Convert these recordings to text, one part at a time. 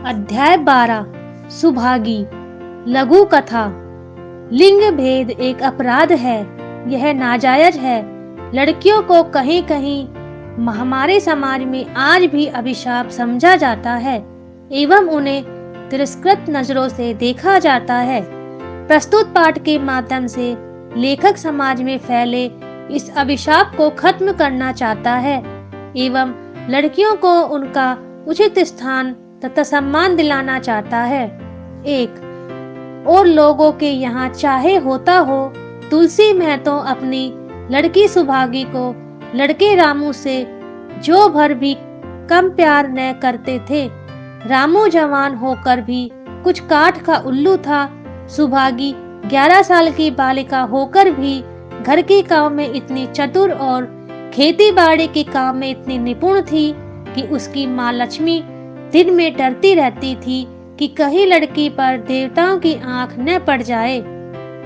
अध्याय 12 सुभागी। लघु कथा। लिंग भेद एक अपराध है, यह नाजायज है। लड़कियों को कहीं कहीं हमारे समाज में आज भी अभिशाप समझा जाता है एवं उन्हें तिरस्कृत नजरों से देखा जाता है। प्रस्तुत पाठ के माध्यम से लेखक समाज में फैले इस अभिशाप को खत्म करना चाहता है एवं लड़कियों को उनका उचित स्थान तथा सम्मान दिलाना चाहता है। एक और लोगों के यहाँ चाहे होता हो, तुलसी महतो अपनी लड़की सुभागी को लड़के रामू से जो भर भी कम प्यार न करते थे। रामू जवान होकर भी कुछ काठ का उल्लू था। सुभागी 11 साल की बालिका होकर भी घर के काम में इतनी चतुर और खेती बाड़ी के काम में इतनी निपुण थी कि उसकी माँ लक्ष्मी दिन में डरती रहती थी कि कहीं लड़की पर देवताओं की आंख न पड़ जाए।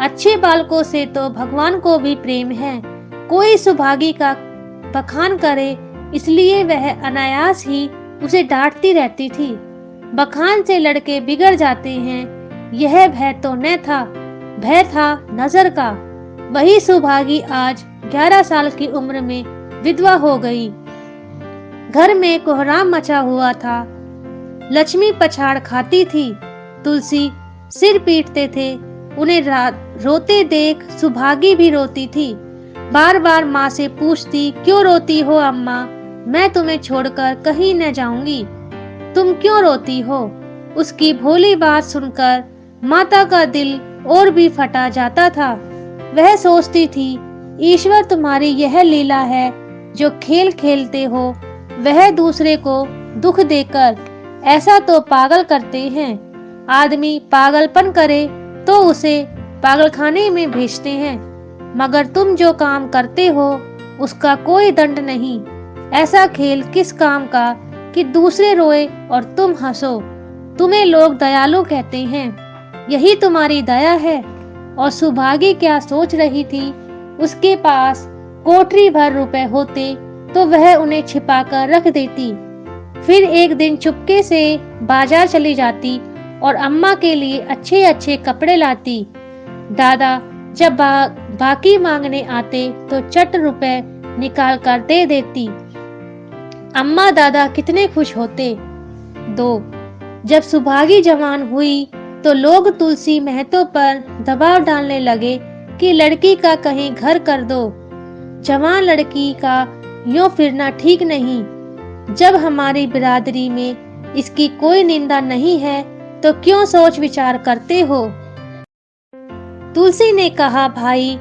अच्छे बालकों से तो भगवान को भी प्रेम है। कोई सुभागी का बखान करे इसलिए वह अनायास ही उसे डांटती रहती थी। बखान से लड़के बिगड़ जाते हैं, यह भय तो न था, भय था नजर का। वही सुभागी आज 11 साल की उम्र में विधवा हो गई। घर में कोहराम मचा हुआ था। लक्ष्मी पछाड़ खाती थी, तुलसी सिर पीटते थे। उन्हें रोते देख सुभागी भी रोती थी। बार बार माँ से पूछती, क्यों रोती हो अम्मा? मैं तुम्हें छोड़कर कहीं न जाऊंगी, तुम क्यों रोती हो? उसकी भोली बात सुनकर माता का दिल और भी फटा जाता था। वह सोचती थी, ईश्वर तुम्हारी यह लीला है, जो खेल खेलते हो वह दूसरे को दुख देकर ऐसा तो पागल करते हैं। आदमी पागलपन करे तो उसे पागलखाने में भेजते हैं, मगर तुम जो काम करते हो उसका कोई दंड नहीं। ऐसा खेल किस काम का कि दूसरे रोए और तुम हंसो। तुम्हें लोग दयालु कहते हैं, यही तुम्हारी दया है। और सुभागी क्या सोच रही थी, उसके पास कोठरी भर रुपए होते तो वह उन्हें छिपाकर रख देती। फिर एक दिन चुपके से बाजार चली जाती और अम्मा के लिए अच्छे अच्छे कपड़े लाती। दादा जब बाकी मांगने आते तो चट रुपए निकाल कर दे देती। अम्मा दादा कितने खुश होते। 2 जब सुभागी जवान हुई तो लोग तुलसी महतो पर दबाव डालने लगे कि लड़की का कहीं घर कर दो। जवान लड़की का यूं फिरना ठीक नहीं। जब हमारी बिरादरी में इसकी कोई निंदा नहीं है तो क्यों सोच विचार करते हो? तुलसी ने कहा, भाई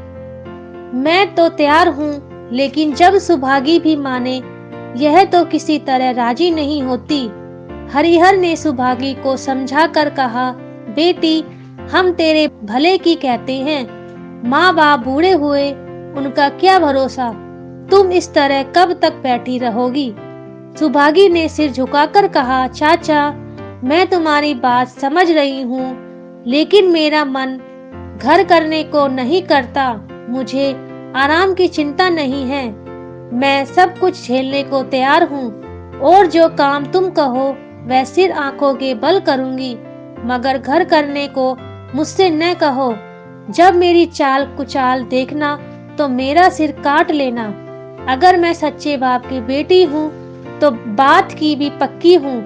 मैं तो तैयार हूँ, लेकिन जब सुभागी भी माने यह तो किसी तरह राजी नहीं होती। हरिहर ने सुभागी को समझा कर कहा, बेटी हम तेरे भले की कहते हैं, माँ बाप बूढ़े हुए उनका क्या भरोसा, तुम इस तरह कब तक बैठी रहोगी? सुभागी ने सिर झुकाकर कहा, चाचा मैं तुम्हारी बात समझ रही हूँ, लेकिन मेरा मन घर करने को नहीं करता। मुझे आराम की चिंता नहीं है, मैं सब कुछ झेलने को तैयार हूँ और जो काम तुम कहो वह सिर आंखों के बल करूँगी, मगर घर करने को मुझसे न कहो। जब मेरी चाल कुचाल देखना तो मेरा सिर काट लेना। अगर मैं सच्चे बाप की बेटी हूँ तो बात की भी पक्की हूँ।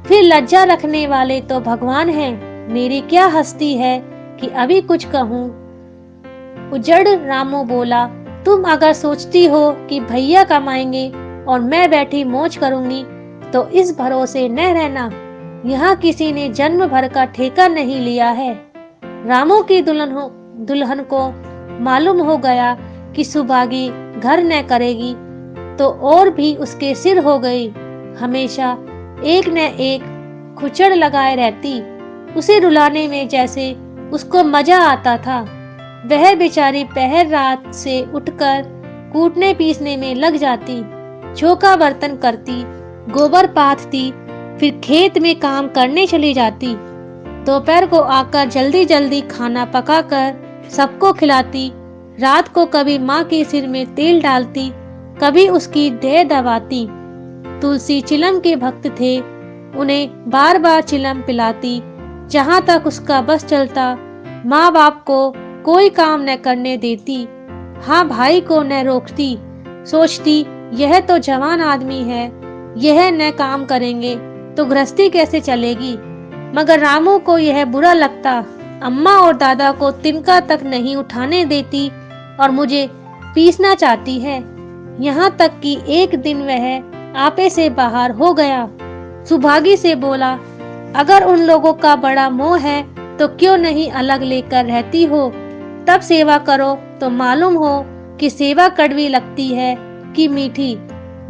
फिर लज्जा रखने वाले तो भगवान हैं, मेरी क्या हस्ती है कि अभी कुछ कहूँ। उजड़ रामू बोला, तुम अगर सोचती हो कि भैया कमाएंगे और मैं बैठी मौज करूंगी तो इस भरोसे न रहना। यहाँ किसी ने जन्म भर का ठेका नहीं लिया है। रामू की दुल्हन को मालूम हो गया कि सुभागी घर न करेगी तो और भी उसके सिर हो गई। हमेशा एक न एक खुचड़ लगाए रहती। उसे रुलाने में जैसे उसको मजा आता था। वह बेचारी पहर रात से उठकर कूटने पीसने में लग जाती, चौका बर्तन करती, गोबर पाथती, फिर खेत में काम करने चली जाती। दोपहर को आकर जल्दी जल्दी खाना पकाकर सबको खिलाती। रात को कभी माँ के सिर में तेल डालती, कभी उसकी देह दबाती। तुलसी चिलम के भक्त थे, उन्हें बार बार चिलम पिलाती। जहाँ तक उसका बस चलता माँ बाप को कोई काम न करने देती। हाँ, भाई को न रोकती। सोचती यह तो जवान आदमी है, यह न काम करेंगे तो गृहस्थी कैसे चलेगी। मगर रामू को यह बुरा लगता। अम्मा और दादा को तिनका तक नहीं उठाने देती और मुझे पीसना चाहती है। यहाँ तक कि एक दिन वह आपे से बाहर हो गया। सुभागी से बोला, अगर उन लोगों का बड़ा मोह है तो क्यों नहीं अलग लेकर रहती हो। तब सेवा करो तो मालूम हो कि सेवा कड़वी लगती है कि मीठी।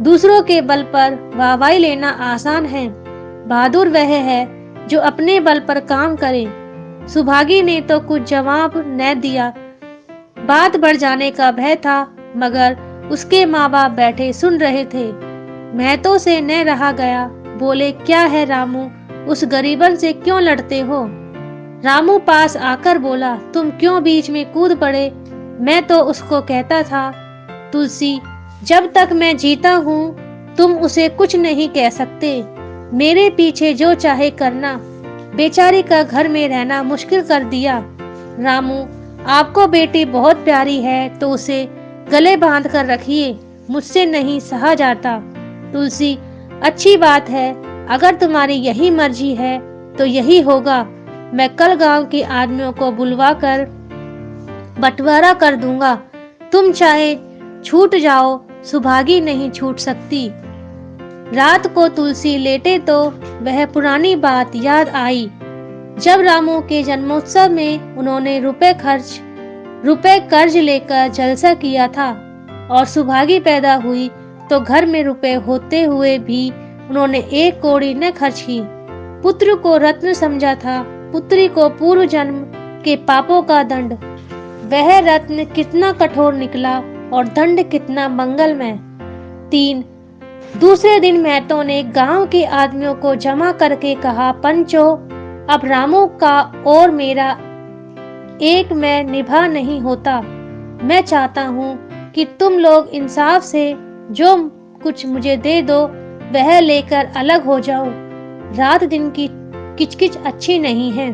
दूसरों के बल पर वाहवाही लेना आसान है, बहादुर वह है जो अपने बल पर काम करे। सुभागी ने तो कुछ जवाब न दिया। बात बढ़ जाने का भय था, मगर उसके माँ बाप बैठे सुन रहे थे। महतो से न रहा गया। बोले, क्या है रामू, उस गरीबन से क्यों लड़ते हो। रामू पास आकर बोला, तुम क्यों बीच में कूद पड़े। मैं तो उसको कहता था, तुलसी, जब तक मैं जीता हूँ तुम उसे कुछ नहीं कह सकते। मेरे पीछे जो चाहे करना। बेचारी का घर में रहना मुश्किल कर दिया। रामू, आपको बेटी बहुत प्यारी है तो उसे गले बांध कर रखिए, मुझसे नहीं सहा जाता। तुलसी, अच्छी बात है, अगर तुम्हारी यही मर्जी है तो यही होगा। मैं कल गांव के आदमियों को बुलवाकर बंटवारा कर दूंगा। तुम चाहे छूट जाओ, सुभागी नहीं छूट सकती। रात को तुलसी लेटे तो वह पुरानी बात याद आई। जब रामू के जन्मोत्सव में उन्होंने रुपए कर्ज लेकर जलसा किया था और सुभागी पैदा हुई तो घर में रुपए होते हुए भी उन्होंने एक कौड़ी न खर्च की। पुत्र को रत्न समझा था, पुत्री को पूर्व जन्म के पापों का दंड। वह रत्न कितना कठोर निकला और दंड कितना मंगलमय। 3 दूसरे दिन महतो ने गांव के आदमियों को जमा करके कहा, पंचो, अब रामू का और मेरा एक में निभा नहीं होता। मैं चाहता हूँ कि तुम लोग इंसाफ से जो कुछ मुझे दे दो वह लेकर अलग हो जाओ। रात दिन की किचकिच अच्छी नहीं है।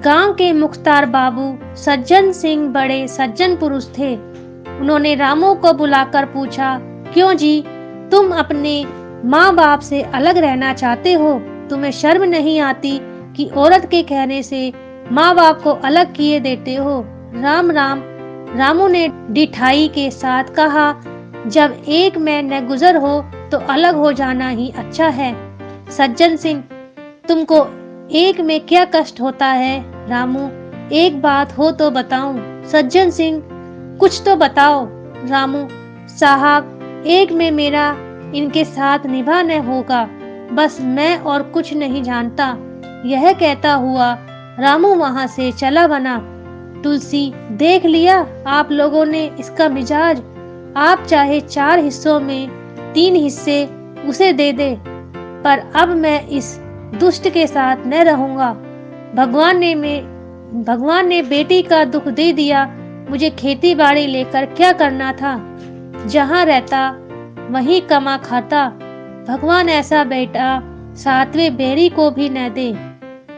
गांव के मुख्तार बाबू सज्जन सिंह बड़े सज्जन पुरुष थे। उन्होंने रामू को बुलाकर पूछा, क्यों जी, तुम अपने माँ बाप से अलग रहना चाहते हो। तुम्हें शर्म नहीं आती कि औरत के कहने से माँ बाप को अलग किए देते हो। राम राम। रामू ने डिठाई के साथ कहा, जब एक में न गुजर हो तो अलग हो जाना ही अच्छा है। सज्जन सिंह, तुमको एक में क्या कष्ट होता है। रामू, एक बात हो तो बताऊं। सज्जन सिंह, कुछ तो बताओ। रामू, साहब, एक में मेरा इनके साथ निभा न होगा, बस मैं और कुछ नहीं जानता। यह कहता हुआ रामू वहां से चला बना। तुलसी, देख लिया आप लोगों ने इसका मिजाज। आप चाहे 4 हिस्सों में 3 हिस्से उसे दे दे, पर अब मैं इस दुष्ट के साथ न रहूंगा। भगवान ने बेटी का दुख दे दिया। मुझे खेती बाड़ी लेकर क्या करना था। जहाँ रहता वहीं कमा खाता। भगवान ऐसा बेटा 7वें बेरी को भी न दे।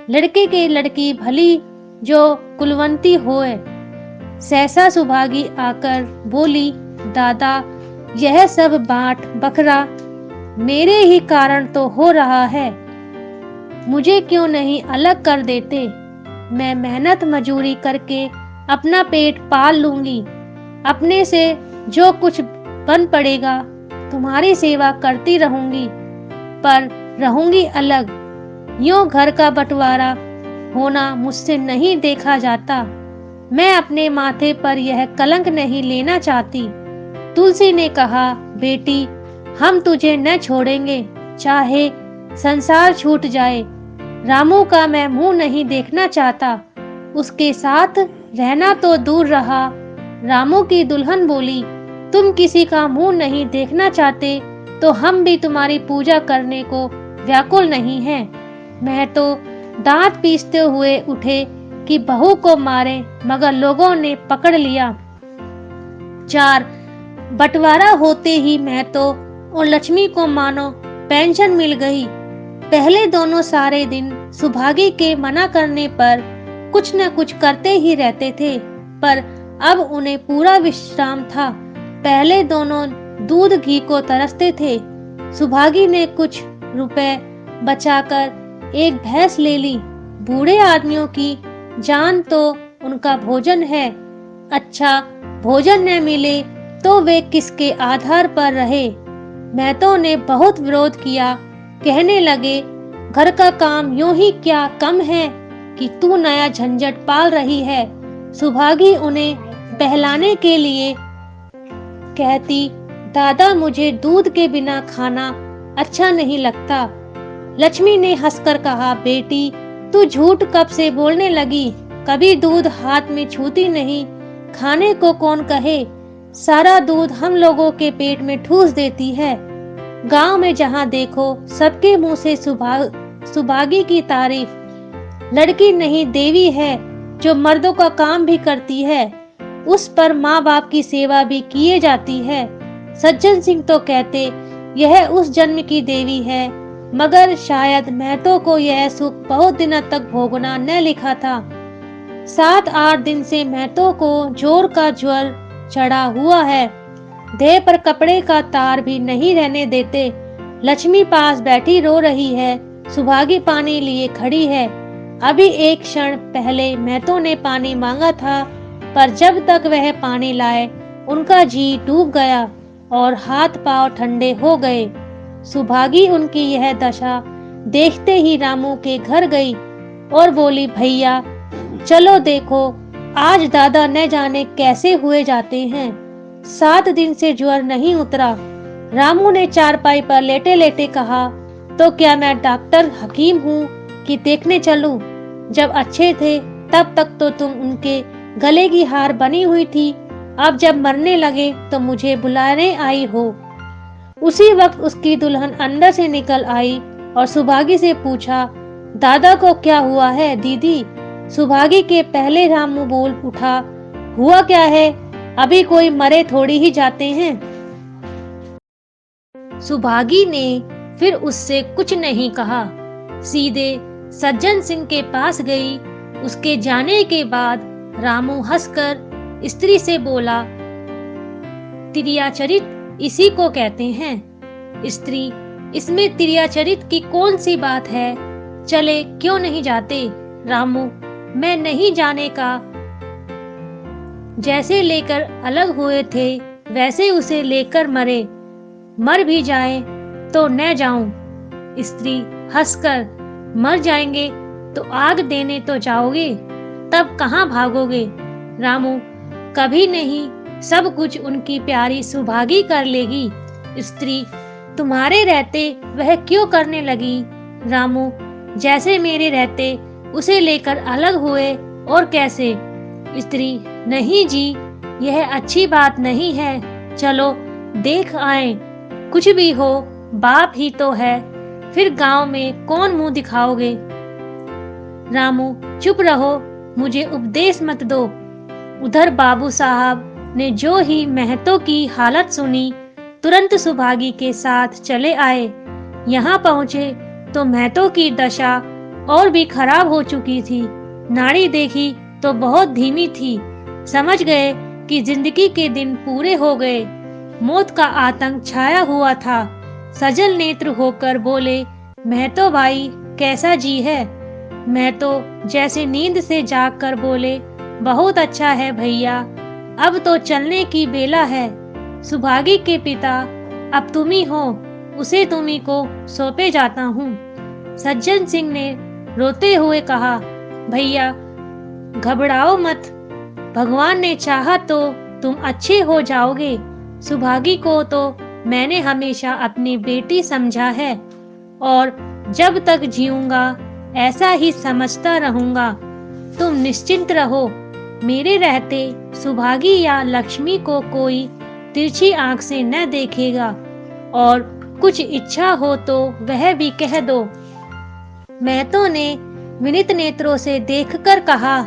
लड़के के लड़की भली जो कुलवंती होए। सहसा सुभागी आकर बोली, दादा, यह सब बांट बखरा मेरे ही कारण तो हो रहा है। मुझे क्यों नहीं अलग कर देते। मैं मेहनत मजूरी करके अपना पेट पाल लूंगी। अपने से जो कुछ बन पड़ेगा तुम्हारी सेवा करती रहूंगी, पर रहूंगी अलग। यूं घर का बंटवारा होना मुझसे नहीं देखा जाता। मैं अपने माथे पर यह कलंक नहीं लेना चाहती। तुलसी ने कहा, बेटी, हम तुझे न छोड़ेंगे, चाहे संसार छूट जाए। रामू का मैं मुंह नहीं देखना चाहता। उसके साथ रहना तो दूर रहा। रामू की दुल्हन बोली, तुम किसी का मुंह नहीं देखना चाहते तो हम भी तुम्हारी पूजा करने को व्याकुल नहीं हैं। मैं तो दांत पीसते हुए उठे कि बहू को मारे, मगर लोगों ने पकड़ लिया। 4 बंटवारा होते ही मैं तो और लक्ष्मी को मानो पेंशन मिल गई। पहले दोनों सारे दिन सुभागी के मना करने पर कुछ न कुछ करते ही रहते थे, पर अब उन्हें पूरा विश्राम था। पहले दोनों दूध घी को तरसते थे। सुभागी ने कुछ रुपए बचाकर एक भैंस ले ली। बूढ़े आदमियों की जान तो उनका भोजन है। अच्छा भोजन न मिले तो वे किसके आधार पर रहे। महतो ने बहुत विरोध किया। कहने लगे, घर का काम यूं ही क्या कम है कि तू नया झंझट पाल रही है। सुभागी उन्हें बहलाने के लिए कहती, दादा मुझे दूध के बिना खाना अच्छा नहीं लगता। लक्ष्मी ने हंसकर कहा, बेटी तू झूठ कब से बोलने लगी? कभी दूध हाथ में छूती नहीं। खाने को कौन कहे? सारा दूध हम लोगों के पेट में ठूस देती है। गांव में जहां देखो सबके मुंह से सुभागी की तारीफ। लड़की नहीं देवी है जो मर्दों का काम भी करती है। उस पर माँ बाप की सेवा भी किए जाती है। सज्जन सिंह तो कहते यह उस जन्म की देवी है, मगर शायद महतो को यह सुख बहुत दिनों तक भोगना न लिखा था। 7-8 दिन से महतो को जोर का ज्वर चढ़ा हुआ है। देह पर कपड़े का तार भी नहीं रहने देते। लक्ष्मी पास बैठी रो रही है। सुभागी पानी लिए खड़ी है। अभी एक क्षण पहले महतो ने पानी मांगा था, पर जब तक वह पानी लाए उनका जी डूब गया और हाथ पांव ठंडे हो गए। सुभागी उनकी यह दशा देखते ही रामू के घर गई और बोली, भैया चलो देखो आज दादा न जाने कैसे हुए जाते हैं। 7 दिन से ज्वर नहीं उतरा। रामू ने चारपाई पर लेटे लेटे कहा, तो क्या मैं डॉक्टर हकीम हूँ कि देखने चलूं? जब अच्छे थे तब तक तो तुम उनके गले की हार बनी हुई थी। अब जब मरने लगे तो मुझे बुलाने आई हो। उसी वक्त उसकी दुल्हन अंदर से निकल आई और सुभागी से पूछा, दादा को क्या हुआ है दीदी? सुभागी के पहले रामू बोल उठा, हुआ क्या है? अभी कोई मरे थोड़ी ही जाते हैं। सुभागी ने फिर उससे कुछ नहीं कहा, सीधे सज्जन सिंह के पास गई। उसके जाने के बाद रामू हंसकर स्त्री से बोला, तिरियाचरित इसी को कहते हैं। स्त्री, इसमें तिरियाचरित की कौन सी बात है? चले क्यों नहीं जाते? रामू, मैं नहीं जाने का। जैसे लेकर अलग हुए थे वैसे उसे लेकर मरे। मर भी जाए तो न जाऊं। स्त्री हंसकर, मर जाएंगे तो आग देने तो जाओगे, तब कहाँ भागोगे? रामू, कभी नहीं, सब कुछ उनकी प्यारी सुभागी कर लेगी। स्त्री, तुम्हारे रहते वह क्यों करने लगी? रामू, जैसे मेरे रहते उसे लेकर अलग हुए और कैसे? स्त्री, नहीं जी, यह अच्छी बात नहीं है। चलो देख आए। कुछ भी हो बाप ही तो है, फिर गांव में कौन मुंह दिखाओगे? रामू, चुप रहो, मुझे उपदेश मत दो। उधर बाबू साहब ने जो ही महतो की हालत सुनी, तुरंत सुभागी के साथ चले आए। यहाँ पहुँचे तो महतो की दशा और भी खराब हो चुकी थी। नाड़ी देखी तो बहुत धीमी थी। समझ गए कि जिंदगी के दिन पूरे हो गए। मौत का आतंक छाया हुआ था। सजल नेत्र होकर बोले, महतो भाई कैसा जी है? महतो जैसे नींद से जाग कर बोले, बहुत अच्छा है भैया, अब तो चलने की बेला है। सुभागी के पिता अब तुम ही हो, उसे तुम्ही को सौंपे जाता हूँ। सज्जन सिंह ने रोते हुए कहा, भैया घबराओ मत, भगवान ने चाहा तो तुम अच्छे हो जाओगे। सुभागी को तो मैंने हमेशा अपनी बेटी समझा है और जब तक जीऊंगा ऐसा ही समझता रहूंगा। तुम निश्चिंत रहो, मेरे रहते सुभागी या लक्ष्मी को कोई तिरछी आंख से न देखेगा, और कुछ इच्छा हो तो वह भी कह दो। महतो ने विनीत नेत्रों से देखकर कहा,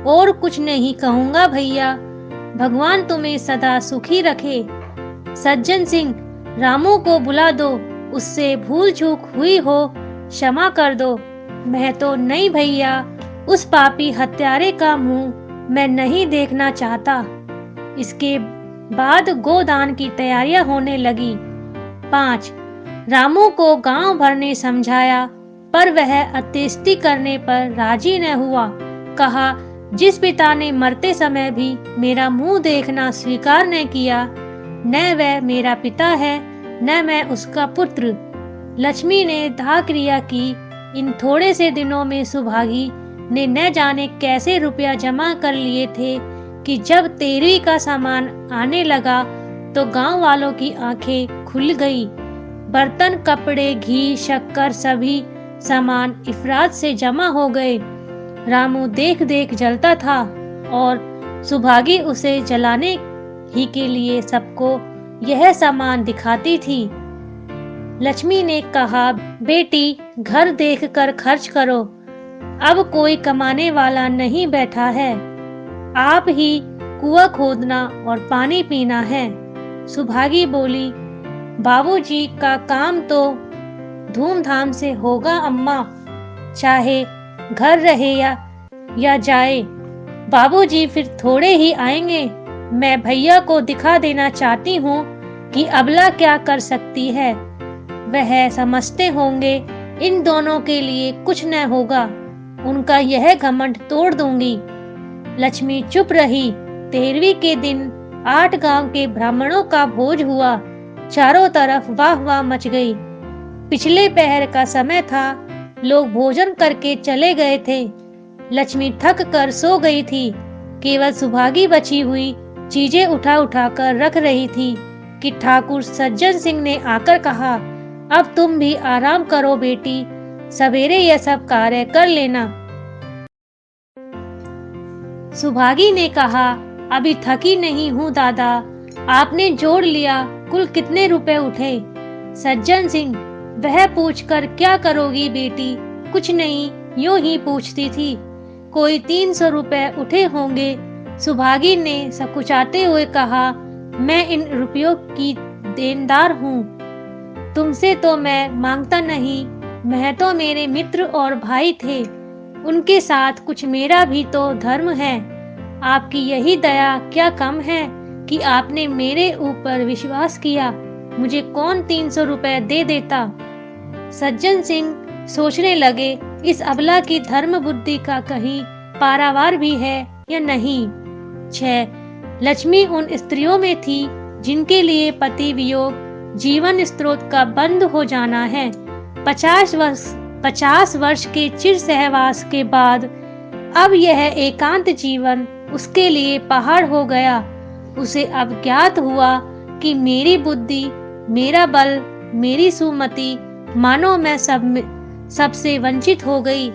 और कुछ नहीं कहूंगा भैया, भगवान तुम्हें सदा सुखी रखे। सज्जन सिंह, रामू को बुला दो, उससे भूल चूक हुई हो क्षमा कर दो। मैं तो नहीं भैया, उस पापी हत्यारे का मुंह मैं नहीं देखना चाहता। इसके बाद गोदान की तैयारियां होने लगी। 5 रामू को गांव भर ने समझाया, पर वह अंत्येष्टि करने पर राजी न हुआ। कहा, जिस पिता ने मरते समय भी मेरा मुंह देखना स्वीकार न किया, न वह मेरा पिता है न मैं उसका पुत्र। लक्ष्मी ने दाह क्रिया की। इन थोड़े से दिनों में सुभागी ने न जाने कैसे रुपया जमा कर लिए थे कि जब 13वीं का सामान आने लगा तो गांव वालों की आंखें खुल गई। बर्तन, कपड़े, घी, शक्कर सभी सामान इफरात से जमा हो गए। रामू देख देख जलता था और सुभागी उसे जलाने ही के लिए सबको यह सामान दिखाती थी। लक्ष्मी ने कहा, बेटी घर देखकर खर्च करो, अब कोई कमाने वाला नहीं बैठा है, आप ही कुआं खोदना और पानी पीना है। सुभागी बोली, बाबूजी का काम तो धूमधाम से होगा अम्मा, चाहे घर रहे या जाए। बाबूजी फिर थोड़े ही आएंगे। मैं भैया को दिखा देना चाहती हूँ कि अबला क्या कर सकती है। वह समझते होंगे इन दोनों के लिए कुछ न होगा। उनका यह घमंड तोड़ दूंगी। लक्ष्मी चुप रही। 13वीं के दिन 8 गांव के ब्राह्मणों का भोज हुआ। चारों तरफ वाह वाह मच गई। पिछले पहर का समय था। लोग भोजन करके चले गए थे। लक्ष्मी थक कर सो गई थी। केवल सुभागी बची हुई चीजें उठा उठा कर रख रही थी कि ठाकुर सज्जन सिंह ने आकर कहा, अब तुम भी आराम करो बेटी, सवेरे यह सब कार्य कर लेना। सुभागी ने कहा, अभी थकी नहीं हूँ दादा। आपने जोड़ लिया कुल कितने रुपए उठे? सज्जन सिंह, वह पूछकर क्या करोगी बेटी? कुछ नहीं, यूं ही पूछती थी। कोई 300 रुपए उठे होंगे। सुभागी ने सकुचाते हुए कहा, मैं इन रुपयों की देनदार हूँ। तुमसे तो मैं मांगता नहीं। मैं तो मेरे मित्र और भाई थे, उनके साथ कुछ मेरा भी तो धर्म है। आपकी यही दया क्या कम है कि आपने मेरे ऊपर विश्वास किया। मुझे कौन 300 रुपए दे देता? सज्जन सिंह सोचने लगे, इस अबला की धर्म बुद्धि का कहीं पारावार भी है या नहीं। 6 लक्ष्मी उन स्त्रियों में थी जिनके लिए पति वियोग जीवन स्रोत का बंद हो जाना है। 50 वर्ष के चिर सहवास के बाद अब यह एकांत जीवन उसके लिए पहाड़ हो गया। उसे अब ज्ञात हुआ कि मेरी बुद्धि, मेरा बल, मेरी सुमति, मानो मैं सबसे वंचित हो गई।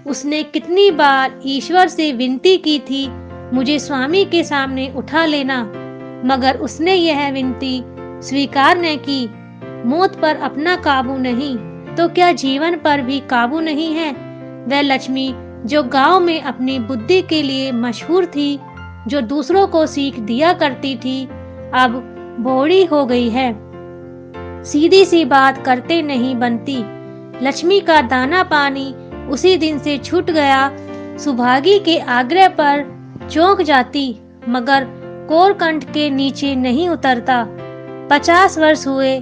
उसने कितनी बार ईश्वर से विनती की थी, मुझे स्वामी के सामने उठा लेना, मगर उसने यह विनती स्वीकार न की। मौत पर अपना काबू नहीं तो क्या जीवन पर भी काबू नहीं है? वह लक्ष्मी जो गांव में अपनी बुद्धि के लिए मशहूर थी, जो दूसरों को सीख दिया करती थी, अब बूढ़ी हो गई है। सीधी सी बात करते नहीं बनती। लक्ष्मी का दाना पानी उसी दिन से छूट गया। सुभागी के आग्रह पर चौंक जाती, मगर कोरकंठ के नीचे नहीं उतरता। 50 वर्ष हुए,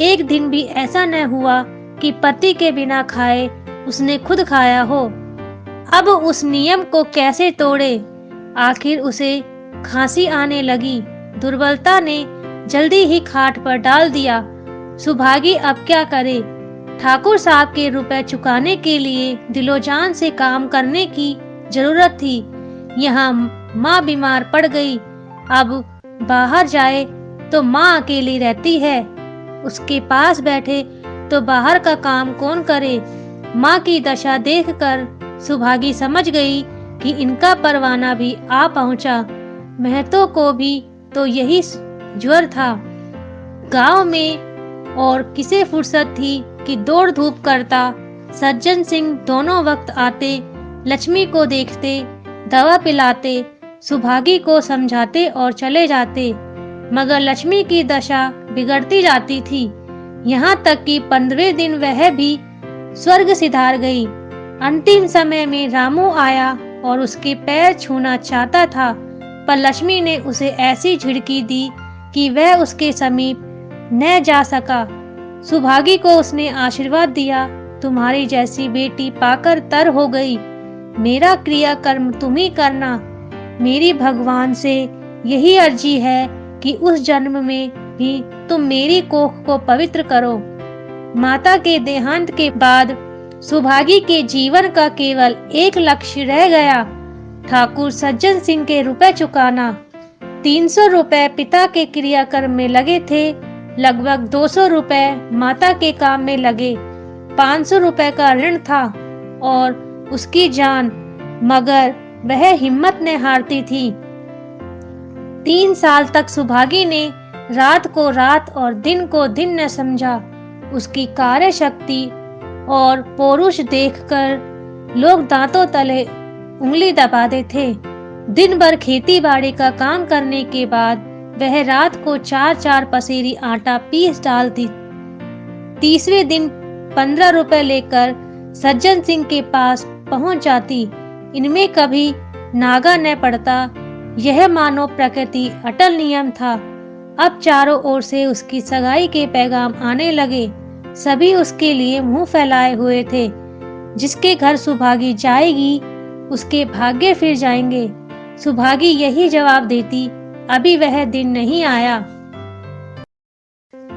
एक दिन भी ऐसा न हुआ कि पति के बिना खाए उसने खुद खाया हो। अब उस नियम को कैसे तोड़े? आखिर उसे खांसी आने लगी। दुर्बलता ने जल्दी ही खाट पर डाल दिया। सुभागी अब क्या करे? ठाकुर साहब के रुपए चुकाने के लिए दिलोजान से काम करने की जरूरत थी। यहाँ माँ बीमार पड़ गई। अब बाहर जाए तो माँ अकेली रहती है। उसके पास बैठे तो बाहर का काम कौन करे? माँ की दशा देखकर सुभागी समझ गई कि इनका परवाना भी आ पहुंचा। महतो को भी तो यही ज्वर था। गांव में और किसे फुर्सत थी कि दौड़ धूप करता। सज्जन सिंह दोनों वक्त आते, लक्ष्मी को देखते, दवा पिलाते, सुभागी को समझाते और चले जाते, मगर लक्ष्मी की दशा बिगड़ती जाती थी। यहाँ तक कि 15वें दिन वह भी स्वर्ग सिधार गई। अंतिम समय में रामू आया और उसके पैर छूना चाहता था, पर लक्ष्मी ने उसे ऐसी झिड़की दी कि वह उसके समीप न जा सका। सुभागी को उसने आशीर्वाद दिया, तुम्हारी जैसी बेटी पाकर तर हो गई। मेरा क्रियाकर्म तुम ही करना। मेरी भगवान से यही अर्जी है कि उस जन्म में भी तुम मेरी कोख को पवित्र करो। माता के देहांत के बाद सुभागी के जीवन का केवल एक लक्ष्य रह गया, ठाकुर सज्जन सिंह के रुपए चुकाना। 300 रुपए पिता के क्रियाकर्म में लगे थे, लगभग 200 रुपए माता के काम में लगे, 500 रुपए का ऋण था और उसकी जान, मगर वह हिम्मत न हारती थी। 3 साल तक सुभागी ने रात को रात और दिन को दिन न समझा। उसकी कार्य शक्ति और पौरुष देखकर लोग दांतों तले उंगली दबाते थे। दिन भर खेती बाड़ी का काम करने के बाद वह रात को 4-4 पसेरी आटा पीस डालती। 30वें दिन 15 रुपए लेकर सज्जन सिंह के पास पहुंच जाती। इनमें कभी नागा न पड़ता। यह मानो प्रकृति अटल नियम था। अब चारों ओर से उसकी सगाई के पैगाम आने लगे। सभी उसके लिए मुंह फैलाए हुए थे। जिसके घर सुभागी जाएगी उसके भाग्य फिर जाएंगे। सुभागी यही जवाब देती, अभी वह दिन नहीं आया।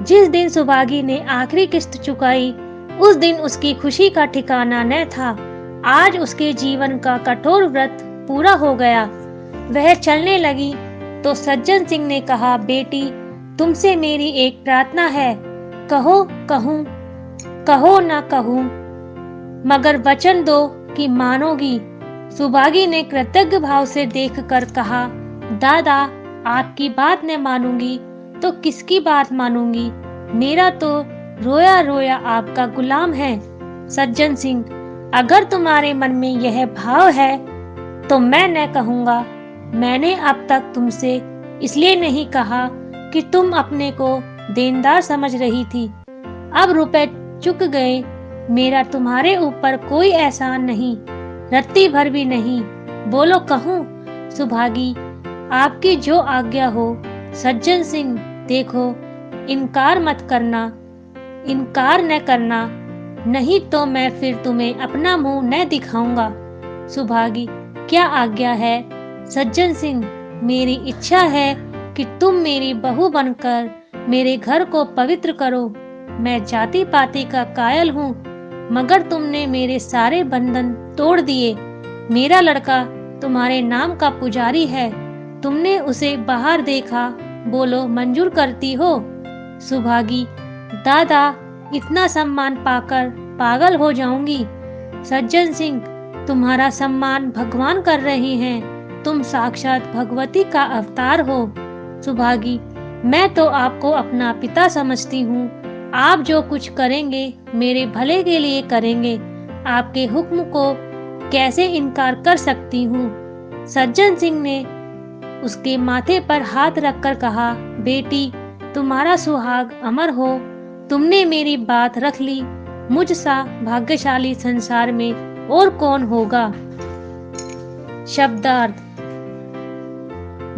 जिस दिन सुभागी ने आखिरी किस्त चुकाई उस दिन उसकी खुशी का ठिकाना न था। आज उसके जीवन का कठोर व्रत पूरा हो गया। वह चलने लगी तो सज्जन सिंह ने कहा, बेटी तुमसे मेरी एक प्रार्थना है, कहो कहूँ, कहो ना कहूँ, मगर वचन दो कि मानोगी। सुभागी ने कृतज्ञ भाव से देखकर कहा, दादा आपकी बात न मानूंगी तो किसकी बात मानूंगी। मेरा तो रोया रोया आपका गुलाम है। सज्जन सिंह, अगर तुम्हारे मन में यह भाव है तो मैं न कहूँगा। मैंने अब तक तुमसे इसलिए नहीं कहा कि तुम अपने को देनदार समझ रही थी। अब रुपए चुक गए, मेरा तुम्हारे ऊपर कोई एहसान नहीं, रत्ती भर भी नहीं। बोलो कहूँ। सुभागी, आपकी जो आज्ञा हो। सज्जन सिंह, देखो इनकार मत करना, इनकार न करना, नहीं तो मैं फिर तुम्हें अपना मुंह न दिखाऊंगा। सुभागी, क्या आज्ञा है। सज्जन सिंह, मेरी इच्छा है कि तुम मेरी बहू बनकर मेरे घर को पवित्र करो। मैं जाति पाति का कायल हूँ, मगर तुमने मेरे सारे बंधन तोड़ दिए। मेरा लड़का तुम्हारे नाम का पुजारी है, तुमने उसे बाहर देखा, बोलो मंजूर करती हो। सुभागी, दादा इतना सम्मान पाकर पागल हो जाऊंगी। सज्जन सिंह, तुम्हारा सम्मान भगवान कर रहे हैं, तुम साक्षात भगवती का अवतार हो। सुभागी, मैं तो आपको अपना पिता समझती हूँ। आप जो कुछ करेंगे मेरे भले के लिए करेंगे। आपके हुक्म को कैसे इनकार कर सकती हूँ। सज्जन सिंह ने उसके माथे पर हाथ रखकर कहा, बेटी तुम्हारा सुहाग अमर हो। तुमने मेरी बात रख ली। मुझ सा भाग्यशाली संसार में और कौन होगा। शब्दार्थ,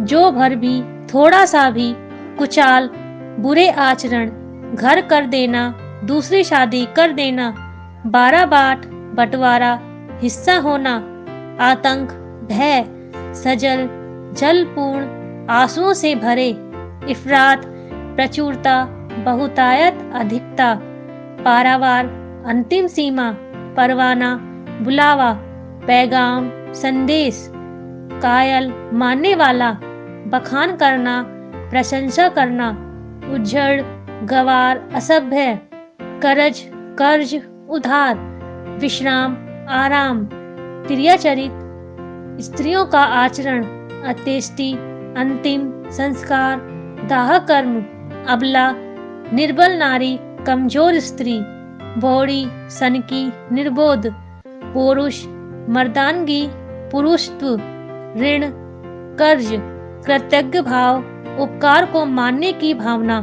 जो भर भी थोड़ा सा भी कुचाल, बुरे आचरण, घर कर देना, दूसरी शादी कर देना, 12 बाट बंटवारा, हिस्सा होना, आतंक, भय, सजल, जलपूर्ण, आंसुओं से भरे, इफरात, प्रचुरता, बहुतायत, अधिकता, पारावार, अंतिम सीमा, परवाना, बुलावा, पैगाम, संदेश, कायल, मानने वाला, बखान करना, प्रशंसा करना, उज्जड़, गवार, असभ्य, करज, कर्ज, उधार, विश्राम, आराम, प्रियचरित, स्त्रियों का आचरण, अत्येष्टि, अंतिम, संस्कार, दाह कर्म, अबला, निर्बल नारी, कमजोर स्त्री, बौड़ी, सनकी, निर्बोध, पौरुष, मर्दानगी, पुरुषत्व, ऋण, कर्ज, कृतज्ञ भाव, उपकार को मानने की भावना,